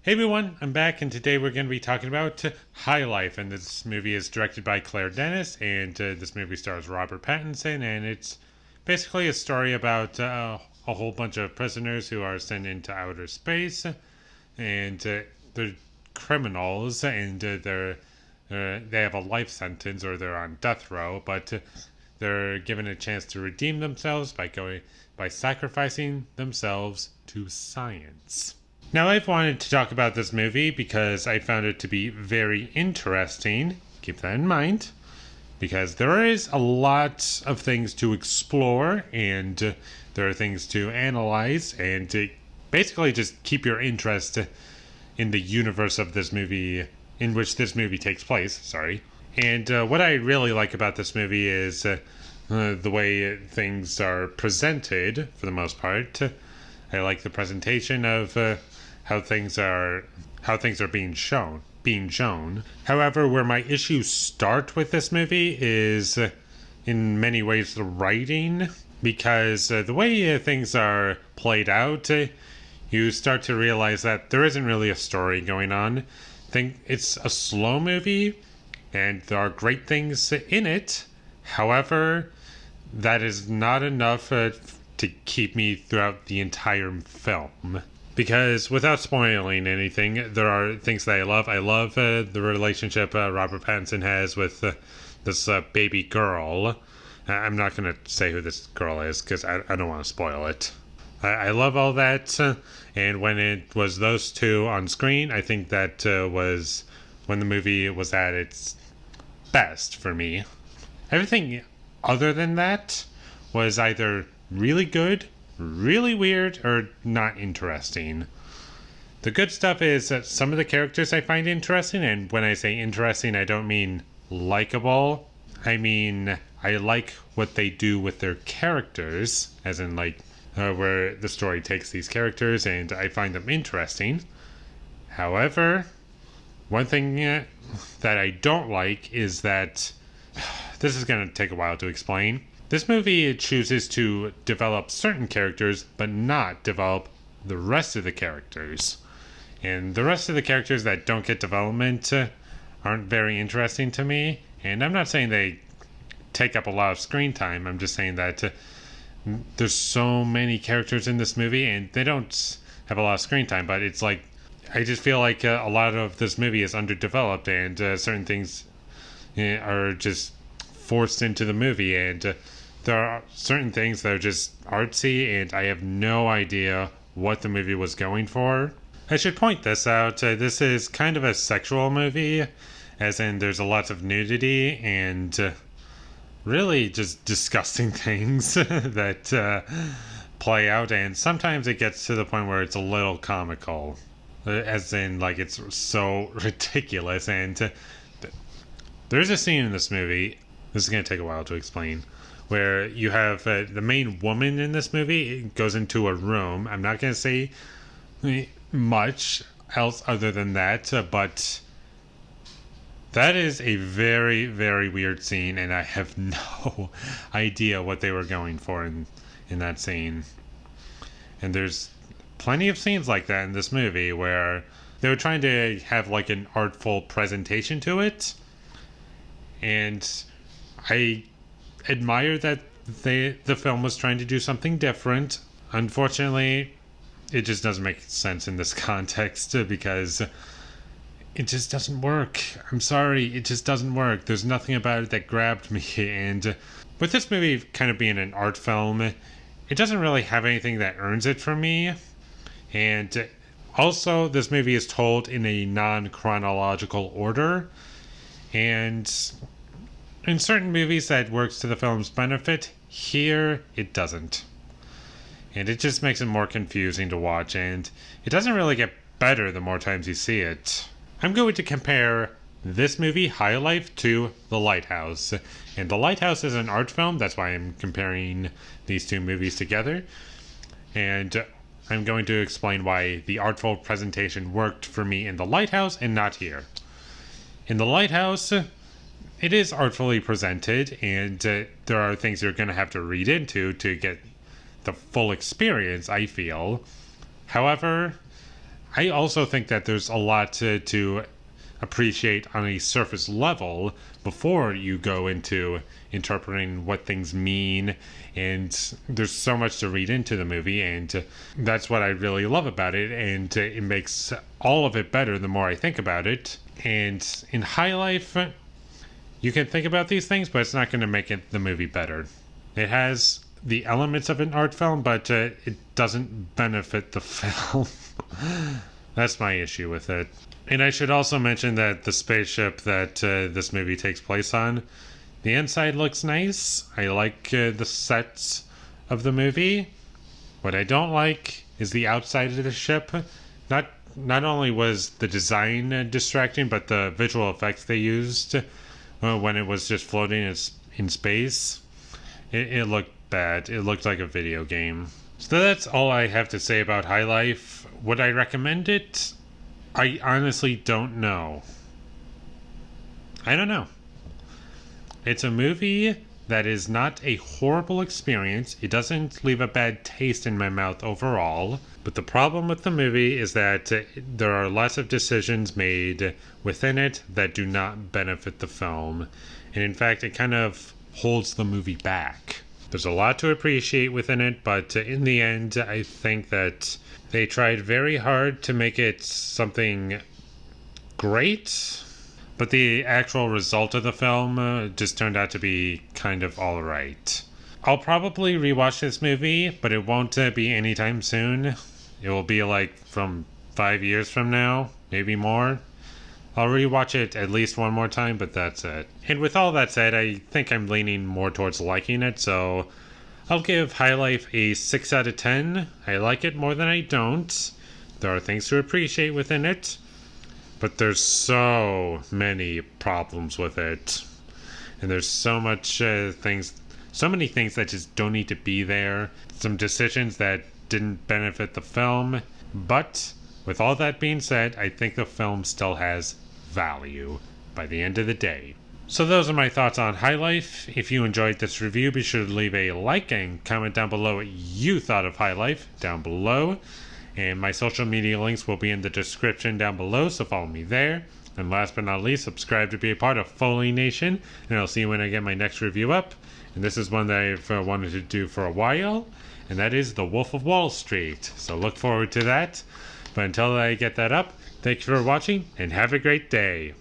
Hey everyone, I'm back, and today we're going to be talking about High Life, and this movie is directed by Claire Dennis, and this movie stars Robert Pattinson, and it's basically a story about a whole bunch of prisoners who are sent into outer space, and they're criminals, and they have a life sentence, or they're on death row, but they're given a chance to redeem themselves by sacrificing themselves to science. Now, I've wanted to talk about this movie because I found it to be very interesting. Keep that in mind, because there is a lot of things to explore, and there are things to analyze, and to basically just keep your interest in the universe of this movie, in which this movie takes place. Sorry. And what I really like about this movie is the way things are presented, for the most part. I like the presentation of how things are being shown. However, where my issues start with this movie is in many ways the writing, because the way things are played out, you start to realize that there isn't really a story going on. I think it's a slow movie, and there are great things in it. However, that is not enough to keep me throughout the entire film. Because without spoiling anything, there are things that I love. I love the relationship Robert Pattinson has with this baby girl. I'm not going to say who this girl is because I don't want to spoil it. I love all that. And when it was those two on screen, I think that was when the movie was at its best for me. Everything other than that was either really good, really weird, or not interesting. The good stuff is that some of the characters I find interesting, and when I say interesting, I don't mean likable. I mean, I like what they do with their characters, as in like where the story takes these characters, and I find them interesting. However, one thing that I don't like is that this is going to take a while to explain. This movie chooses to develop certain characters, but not develop the rest of the characters. And the rest of the characters that don't get development aren't very interesting to me. And I'm not saying they take up a lot of screen time. I'm just saying that there's so many characters in this movie, and they don't have a lot of screen time. But it's like, I just feel like a lot of this movie is underdeveloped, and certain things are just forced into the movie, and there are certain things that are just artsy, and I have no idea what the movie was going for. I should point this out. This is kind of a sexual movie, as in there's a lot of nudity and really just disgusting things that play out, and sometimes it gets to the point where it's a little comical, as in like it's so ridiculous. And there's a scene in this movie, this is going to take a while to explain, where you have the main woman in this movie goes into a room. I'm not going to say much else other than that, but that is a very, very weird scene, and I have no idea what they were going for in that scene. And there's plenty of scenes like that in this movie where they were trying to have like an artful presentation to it, and I admire that the film was trying to do something different. Unfortunately, it just doesn't make sense in this context because it just doesn't work. I'm sorry, it just doesn't work. There's nothing about it that grabbed me, and with this movie kind of being an art film, it doesn't really have anything that earns it for me. And also, this movie is told in a non-chronological order, and in certain movies that works to the film's benefit, here it doesn't. And it just makes it more confusing to watch, and it doesn't really get better the more times you see it. I'm going to compare this movie, High Life, to The Lighthouse. And The Lighthouse is an art film, that's why I'm comparing these two movies together. And I'm going to explain why the artful presentation worked for me in The Lighthouse and not here. In The Lighthouse, it is artfully presented, and there are things you're going to have to read into to get the full experience, I feel. However, I also think that there's a lot to appreciate on a surface level before you go into interpreting what things mean. And there's so much to read into the movie, and that's what I really love about it. And it makes all of it better the more I think about it. And in High Life, you can think about these things, but it's not going to make it the movie better. It has the elements of an art film, but it doesn't benefit the film. That's my issue with it. And I should also mention that the spaceship that this movie takes place on, the inside looks nice. I like the sets of the movie. What I don't like is the outside of the ship. Not only was the design distracting, but the visual effects they used when it was just floating in space, it looked bad. It looked like a video game. So that's all I have to say about High Life. Would I recommend it? I honestly don't know. I don't know. It's a movie that is not a horrible experience. It doesn't leave a bad taste in my mouth overall. But the problem with the movie is that there are lots of decisions made within it that do not benefit the film. And in fact, it kind of holds the movie back. There's a lot to appreciate within it, but in the end, I think that they tried very hard to make it something great, but the actual result of the film just turned out to be kind of alright. I'll probably rewatch this movie, but it won't be anytime soon. It will be like from 5 years from now, maybe more. I'll rewatch it at least one more time, but that's it. And with all that said, I think I'm leaning more towards liking it, so I'll give High Life a 6 out of 10. I like it more than I don't. There are things to appreciate within it, but there's so many problems with it. And there's so many things that just don't need to be there. Some decisions that didn't benefit the film. But with all that being said, I think the film still has value by the end of the day. So those are my thoughts on High Life. If you enjoyed this review, be sure to leave a like and comment down below what you thought of High Life down below. And my social media links will be in the description down below, so follow me there. And last but not least, subscribe to be a part of Foley Nation, and I'll see you when I get my next review up. And this is one that I've wanted to do for a while, and that is The Wolf of Wall Street. So look forward to that. But until I get that up, thank you for watching, and have a great day.